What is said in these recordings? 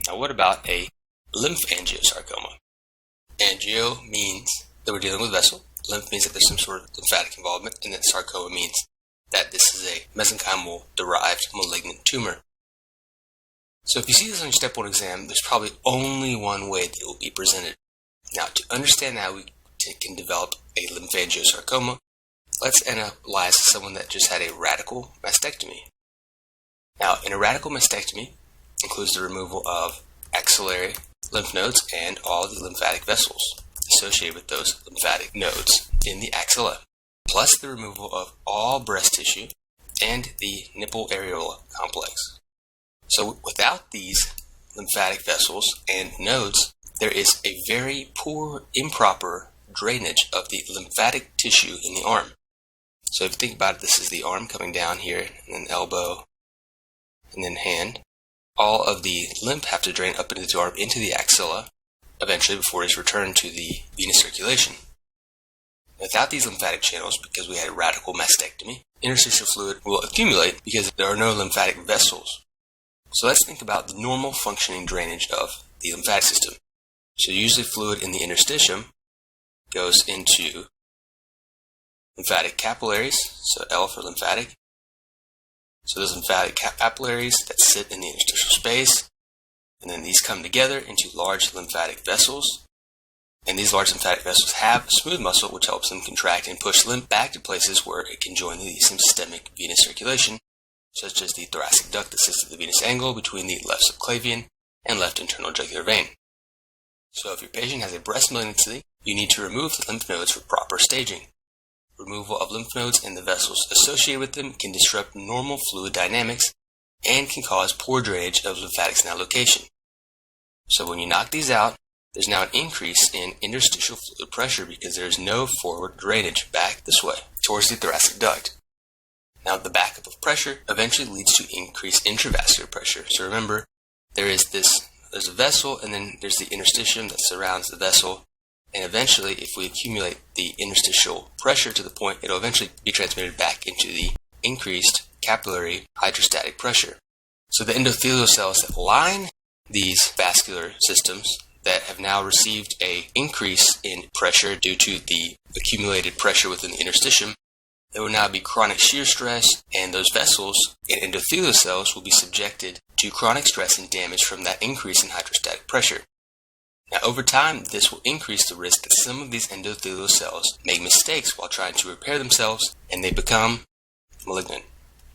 Now what about a lymphangiosarcoma? Angio means that we're dealing with a vessel. Lymph means that there's some sort of lymphatic involvement, and then sarcoma means that this is a mesenchymal-derived malignant tumor. So if you see this on your step 1 exam, there's probably only one way that it will be presented. Now, to understand how we can develop a lymphangiosarcoma, let's analyze someone that just had a radical mastectomy. Now, in a radical mastectomy includes the removal of axillary lymph nodes and all the lymphatic vessels associated with those lymphatic nodes in the axilla, plus the removal of all breast tissue and the nipple areola complex. So without these lymphatic vessels and nodes, there is a very poor, improper drainage of the lymphatic tissue in the arm. So if you think about it, this is the arm coming down here, and then elbow, and then hand. All of the lymph have to drain up into the arm, into the axilla, eventually before it is returned to the venous circulation. Without these lymphatic channels, because we had a radical mastectomy, interstitial fluid will accumulate because there are no lymphatic vessels. So let's think about the normal functioning drainage of the lymphatic system. So usually fluid in the interstitium goes into lymphatic capillaries, so L for lymphatic. So those lymphatic capillaries that sit in the interstitial space, and then these come together into large lymphatic vessels. And these large lymphatic vessels have smooth muscle, which helps them contract and push lymph back to places where it can join the systemic venous circulation, such as the thoracic duct that sits at the venous angle between the left subclavian and left internal jugular vein. So if your patient has a breast malignancy, you need to remove the lymph nodes for proper staging. Removal of lymph nodes and the vessels associated with them can disrupt normal fluid dynamics and can cause poor drainage of lymphatic canal location. So when you knock these out, there's now an increase in interstitial fluid pressure because there is no forward drainage back this way towards the thoracic duct. Now the backup of pressure eventually leads to increased intravascular pressure. So remember, there's a vessel, and then there's the interstitium that surrounds the vessel. And eventually, if we accumulate the interstitial pressure to the point, it'll eventually be transmitted back into the increased capillary hydrostatic pressure. So the endothelial cells that line these vascular systems that have now received an increase in pressure due to the accumulated pressure within the interstitium, there will now be chronic shear stress, and those vessels and endothelial cells will be subjected to chronic stress and damage from that increase in hydrostatic pressure. Now, over time, this will increase the risk that some of these endothelial cells make mistakes while trying to repair themselves, and they become malignant.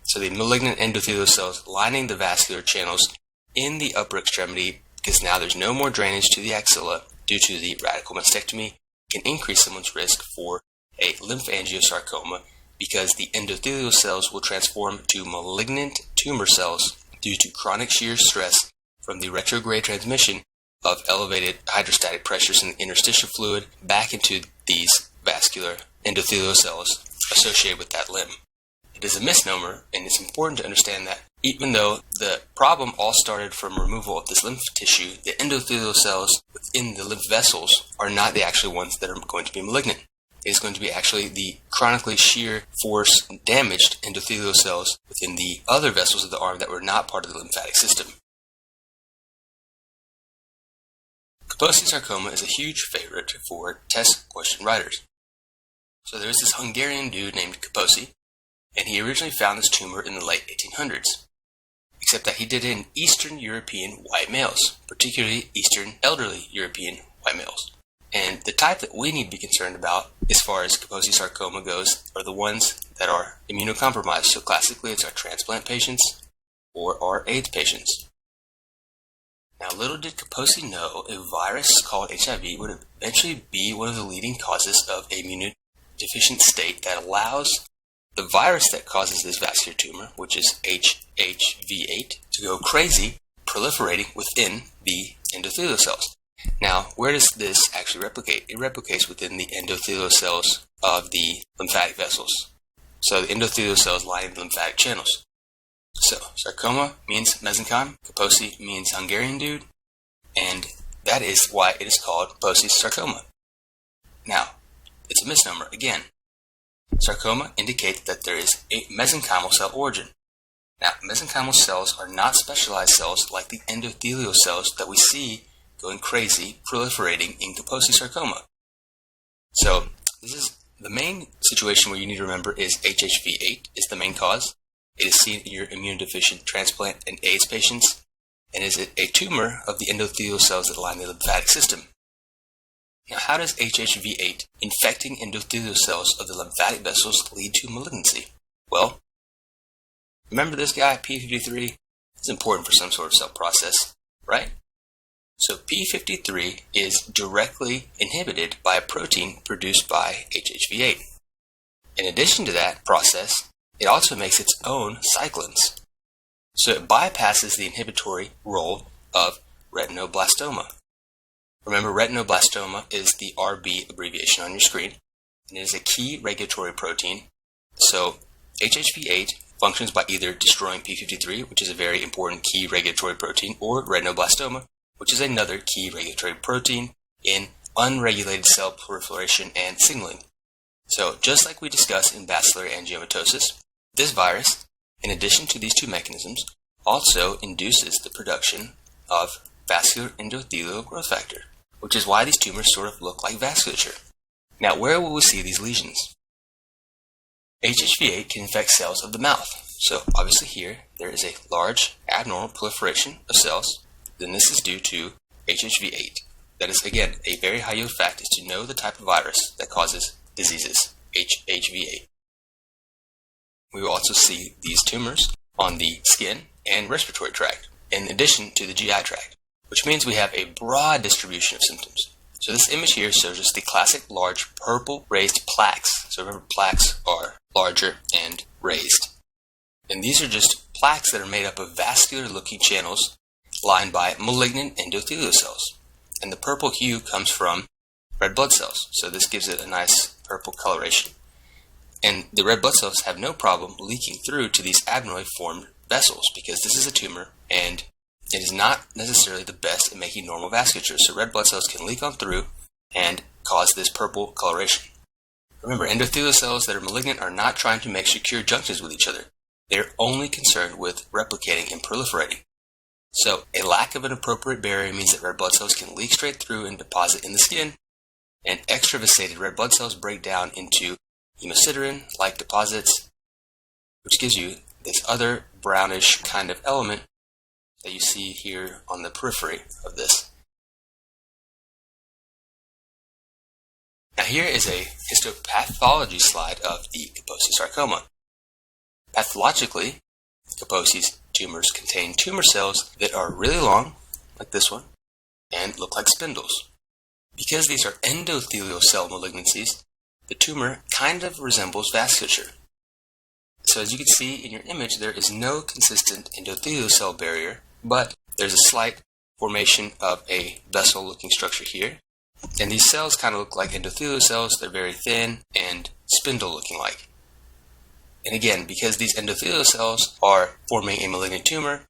So the malignant endothelial cells lining the vascular channels in the upper extremity, because now there's no more drainage to the axilla due to the radical mastectomy, can increase someone's risk for a lymphangiosarcoma because the endothelial cells will transform to malignant tumor cells due to chronic shear stress from the retrograde transmission of elevated hydrostatic pressures in the interstitial fluid back into these vascular endothelial cells associated with that limb. It is a misnomer, and it's important to understand that even though the problem all started from removal of this lymph tissue, the endothelial cells within the lymph vessels are not the actual ones that are going to be malignant. It is going to be actually the chronically shear force damaged endothelial cells within the other vessels of the arm that were not part of the lymphatic system. Kaposi sarcoma is a huge favorite for test question writers. So there was this Hungarian dude named Kaposi, and he originally found this tumor in the late 1800s. Except that he did it in Eastern European white males, particularly Eastern elderly European white males. And the type that we need to be concerned about as far as Kaposi sarcoma goes are the ones that are immunocompromised. So classically it's our transplant patients or our AIDS patients. Now, little did Kaposi know a virus called HIV would eventually be one of the leading causes of a immunodeficient state that allows the virus that causes this vascular tumor, which is HHV8, to go crazy, proliferating within the endothelial cells. Now, where does this actually replicate? It replicates within the endothelial cells of the lymphatic vessels. So the endothelial cells lining the lymphatic channels. So, sarcoma means mesenchyme, Kaposi means Hungarian dude, and that is why it is called Kaposi sarcoma. Now, it's a misnomer again. Sarcoma indicates that there is a mesenchymal cell origin. Now, mesenchymal cells are not specialized cells like the endothelial cells that we see going crazy, proliferating in Kaposi sarcoma. So, this is the main situation where you need to remember is HHV8 is the main cause. It is seen in your immunodeficient transplant and AIDS patients, and is a tumor of the endothelial cells that line the lymphatic system. Now, how does HHV8 infecting endothelial cells of the lymphatic vessels lead to malignancy? Well, remember this guy, P53, is important for some sort of cell process, right? So P53 is directly inhibited by a protein produced by HHV8. In addition to that process, it also makes its own cyclins. So it bypasses the inhibitory role of retinoblastoma. Remember, retinoblastoma is the RB abbreviation on your screen, and it is a key regulatory protein. So HHV8 functions by either destroying P53, which is a very important key regulatory protein, or retinoblastoma, which is another key regulatory protein in unregulated cell proliferation and signaling. So just like we discussed in vascular angiomatosis, this virus, in addition to these two mechanisms, also induces the production of vascular endothelial growth factor, which is why these tumors sort of look like vasculature. Now, where will we see these lesions? HHV8 can infect cells of the mouth. So obviously here, there is a large abnormal proliferation of cells. Then this is due to HHV8. That is, again, a very high yield fact is to know the type of virus that causes diseases, HHV8. We will also see these tumors on the skin and respiratory tract, in addition to the GI tract, which means we have a broad distribution of symptoms. So this image here shows us the classic large purple raised plaques. So remember, plaques are larger and raised. And these are just plaques that are made up of vascular looking channels lined by malignant endothelial cells. And the purple hue comes from red blood cells. So this gives it a nice purple coloration. And the red blood cells have no problem leaking through to these abnormally formed vessels because this is a tumor and it is not necessarily the best at making normal vasculature. So red blood cells can leak on through and cause this purple coloration. Remember, endothelial cells that are malignant are not trying to make secure junctions with each other. They're only concerned with replicating and proliferating. So a lack of an appropriate barrier means that red blood cells can leak straight through and deposit in the skin, and extravasated red blood cells break down into hemosiderin-like deposits, which gives you this other brownish kind of element that you see here on the periphery of this. Now here is a histopathology slide of the Kaposi sarcoma. Pathologically, Kaposi's tumors contain tumor cells that are really long, like this one, and look like spindles. Because these are endothelial cell malignancies, the tumor kind of resembles vasculature. So as you can see in your image, there is no consistent endothelial cell barrier, but there's a slight formation of a vessel-looking structure here. And these cells kind of look like endothelial cells. They're very thin and spindle-looking like. And again, because these endothelial cells are forming a malignant tumor,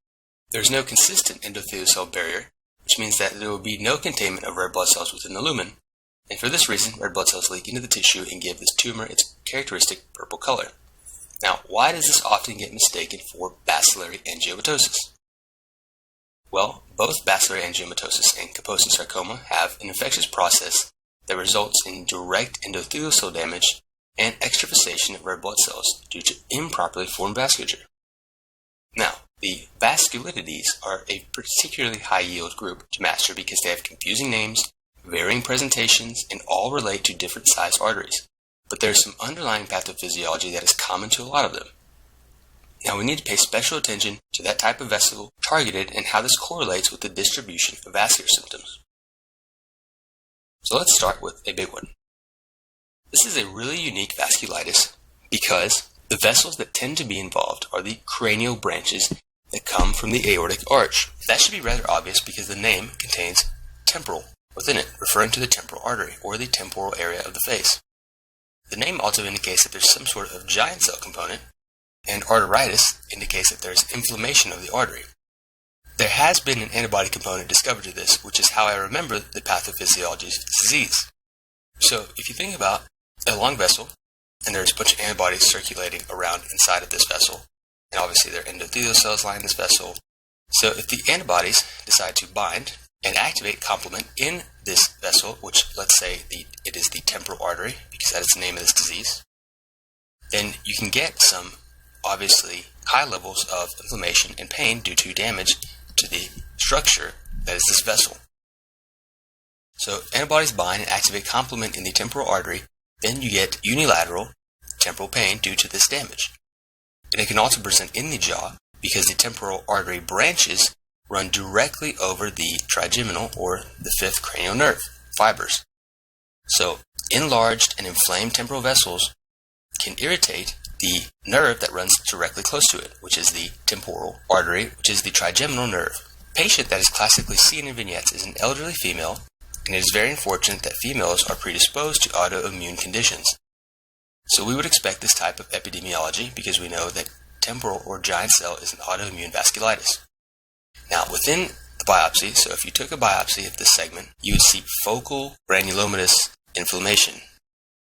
there's no consistent endothelial cell barrier, which means that there will be no containment of red blood cells within the lumen. And for this reason, red blood cells leak into the tissue and give this tumor its characteristic purple color. Now, why does this often get mistaken for bacillary angiomatosis? Well, both bacillary angiomatosis and Kaposi sarcoma have an infectious process that results in direct endothelial cell damage and extravasation of red blood cells due to improperly formed vasculature. Now, the vasculitides are a particularly high-yield group to master because they have confusing names, varying presentations, and all relate to different sized arteries. But there is some underlying pathophysiology that is common to a lot of them. Now, we need to pay special attention to that type of vesicle targeted and how this correlates with the distribution of vascular symptoms. So let's start with a big one. This is a really unique vasculitis because the vessels that tend to be involved are the cranial branches that come from the aortic arch. That should be rather obvious because the name contains temporal within it, referring to the temporal artery or the temporal area of the face. The name also indicates that there's some sort of giant cell component, and arteritis indicates that there's inflammation of the artery. There has been an antibody component discovered to this, which is how I remember the pathophysiology of this disease. So if you think about a long vessel, and there's a bunch of antibodies circulating around inside of this vessel, and obviously there are endothelial cells lining this vessel. So if the antibodies decide to bind and activate complement in this vessel, which let's say it is the temporal artery, because that is the name of this disease, then you can get some obviously high levels of inflammation and pain due to damage to the structure that is this vessel. So antibodies bind and activate complement in the temporal artery, then you get unilateral temporal pain due to this damage. And it can also present in the jaw because the temporal artery branches run directly over the trigeminal or the fifth cranial nerve fibers. So enlarged and inflamed temporal vessels can irritate the nerve that runs directly close to it, which is the temporal artery, which is the trigeminal nerve. A patient that is classically seen in vignettes is an elderly female, and it is very unfortunate that females are predisposed to autoimmune conditions. So we would expect this type of epidemiology because we know that temporal or giant cell is an autoimmune vasculitis. Now within the biopsy, so if you took a biopsy of this segment, you would see focal granulomatous inflammation.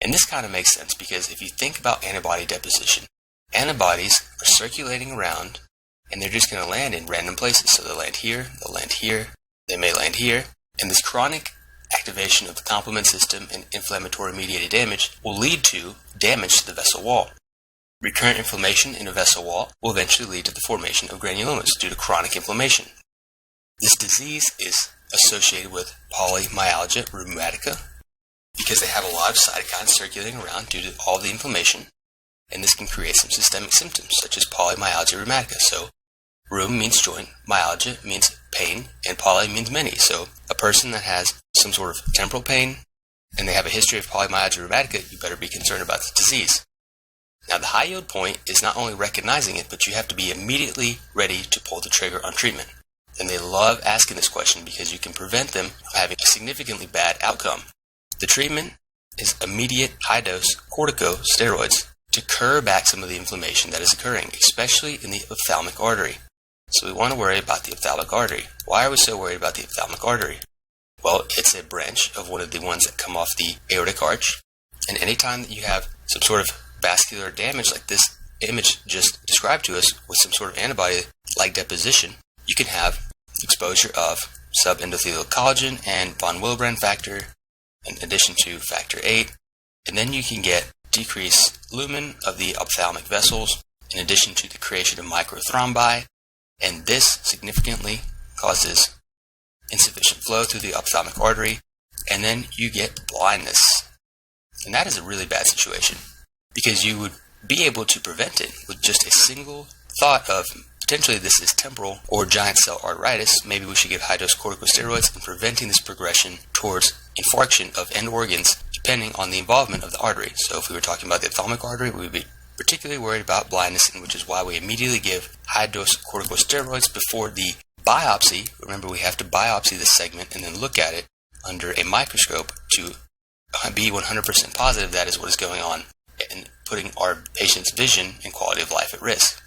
And this kind of makes sense because if you think about antibody deposition, antibodies are circulating around and they're just going to land in random places. So they'll land here, they may land here, and this chronic activation of the complement system and inflammatory mediated damage will lead to damage to the vessel wall. Recurrent inflammation in a vessel wall will eventually lead to the formation of granulomas due to chronic inflammation. This disease is associated with polymyalgia rheumatica because they have a lot of cytokines circulating around due to all the inflammation, and this can create some systemic symptoms such as polymyalgia rheumatica. So rheum means joint, myalgia means pain, and poly means many. So a person that has some sort of temporal pain and they have a history of polymyalgia rheumatica, you better be concerned about this disease. Now the high yield point is not only recognizing it, but you have to be immediately ready to pull the trigger on treatment. And they love asking this question because you can prevent them from having a significantly bad outcome. The treatment is immediate high-dose corticosteroids to curb back some of the inflammation that is occurring, especially in the ophthalmic artery. So we want to worry about the ophthalmic artery. Why are we so worried about the ophthalmic artery? Well, it's a branch of one of the ones that come off the aortic arch. And anytime that you have some sort of vascular damage like this image just described to us with some sort of antibody-like deposition, you can have exposure of subendothelial collagen and von Willebrand factor in addition to factor 8. And then you can get decreased lumen of the ophthalmic vessels in addition to the creation of microthrombi. And this significantly causes insufficient flow through the ophthalmic artery. And then you get blindness. And that is a really bad situation because you would be able to prevent it with just a single thought of potentially this is temporal or giant cell arthritis. Maybe we should give high-dose corticosteroids in preventing this progression towards infarction of end organs depending on the involvement of the artery. So if we were talking about the ophthalmic artery, we would be particularly worried about blindness, which is why we immediately give high-dose corticosteroids before the biopsy. Remember, we have to biopsy this segment and then look at it under a microscope to be 100% positive that is what is going on and putting our patient's vision and quality of life at risk.